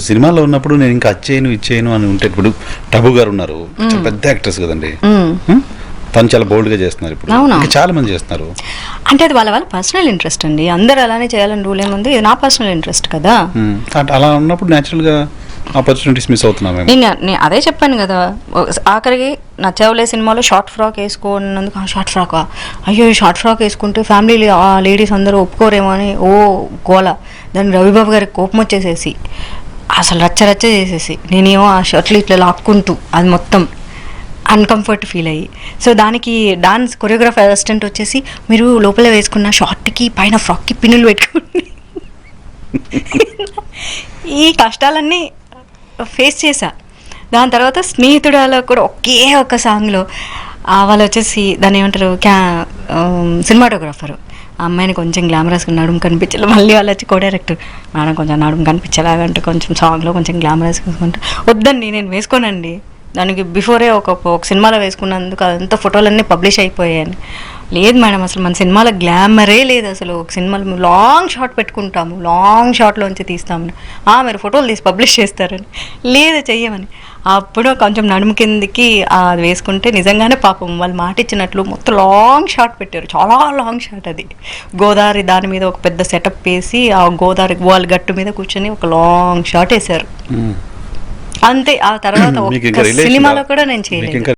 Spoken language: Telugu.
సినిమాలో ఉన్నప్పుడు నేను ఇంకా అచ్చేయను ఇచ్చేయను అని ఉంటే, ఇప్పుడు టబు గారు ఉన్నారు, చాలా పెద్ద యాక్ట్రెస్ కదండి, తను చాలా బోల్డ్ గా చేస్తున్నారు, ఇప్పుడు ఇంకా చాలా మంది చేస్తున్నారు. అంటే అది వాళ్ళ పర్సనల్ ఇంట్రెస్ట్ అండి, అందరూ అలానే చేయాలని రూల్ ఏముంది, ఇది నా పర్సనల్ ఇంట్రెస్ట్ కదా. అలా ఉన్నప్పుడు న్యాచురల్ గా ఆపర్చునిటీస్ మిస్ అవుతున్నాం. నేను అదే చెప్పాను కదా, ఆఖరికి నచ్చవులే సినిమాలో షార్ట్ ఫ్రాక్ వేసుకున్నందుకు, షార్ట్ ఫ్రాక్ అయ్యో ఈ షార్ట్ ఫ్రాక్ వేసుకుంటే ఫ్యామిలీ ఆ లేడీస్ అందరూ ఒప్పుకోరేమో అని ఓ గోల. దాన్ని రవిబాబు గారికి కోపం వచ్చేసేసి అసలు రచ్చ చేసేసి నేనేమో ఆ షర్ట్లు ఇట్లా లాక్కుంటూ అది మొత్తం అన్కంఫర్ట్ ఫీల్ అయ్యి, సో దానికి డాన్స్ కొరియోగ్రాఫర్ అసిస్టెంట్ వచ్చేసి మీరు లోపల వేసుకున్న షార్ట్కి పైన ఫ్రాక్కి పిన్నులు పెట్టుకోండి. ఈ కష్టాలన్నీ ఫేస్ చేశా. దాని తర్వాత స్నేహితుడాలో కూడా ఒకే ఒక సాంగ్లో వాళ్ళు వచ్చేసి దాన్ని ఏమంటారు సినిమాటోగ్రాఫరు, ఆ అమ్మాయిని కొంచెం గ్లామరస్గా నడుము కనిపించాలి, మళ్ళీ వాళ్ళు వచ్చి కో డైరెక్టర్ మేడం కొంచెం నడుము కనిపించేలాగంటే కొంచెం సాంగ్లో కొంచెం గ్లామరస్గా వేసుకుంటే వద్దండి నేను వేసుకోనండి, దానికి బిఫోరే ఒక సినిమాలో వేసుకున్నందుకు అదంతా ఫోటోలన్నీ పబ్లిష్ అయిపోయాయని. లేదు మేడం అసలు మన సినిమాలో గ్లామరే లేదు, అసలు ఒక సినిమాలో లాంగ్ షాట్ పెట్టుకుంటాము, లాంగ్ షాట్లోంచి తీస్తామని, మీరు ఫోటోలు తీసి పబ్లిష్ చేస్తారని, లేదు చెయ్యమని. అప్పుడు కొంచెం నడుము కిందికి అది వేసుకుంటే నిజంగానే పాపం వాళ్ళు మాట ఇచ్చినట్లు మొత్తం లాంగ్ షాట్ పెట్టారు, చాలా లాంగ్ షాట్. అది గోదావరి దాని మీద ఒక పెద్ద సెటప్ వేసి ఆ గోదావరి వాళ్ళ గట్టు మీద కూర్చొని ఒక లాంగ్ షాట్ వేశారు అంతే. ఆ తర్వాత సినిమాలో కూడా నేను చేయలేదు.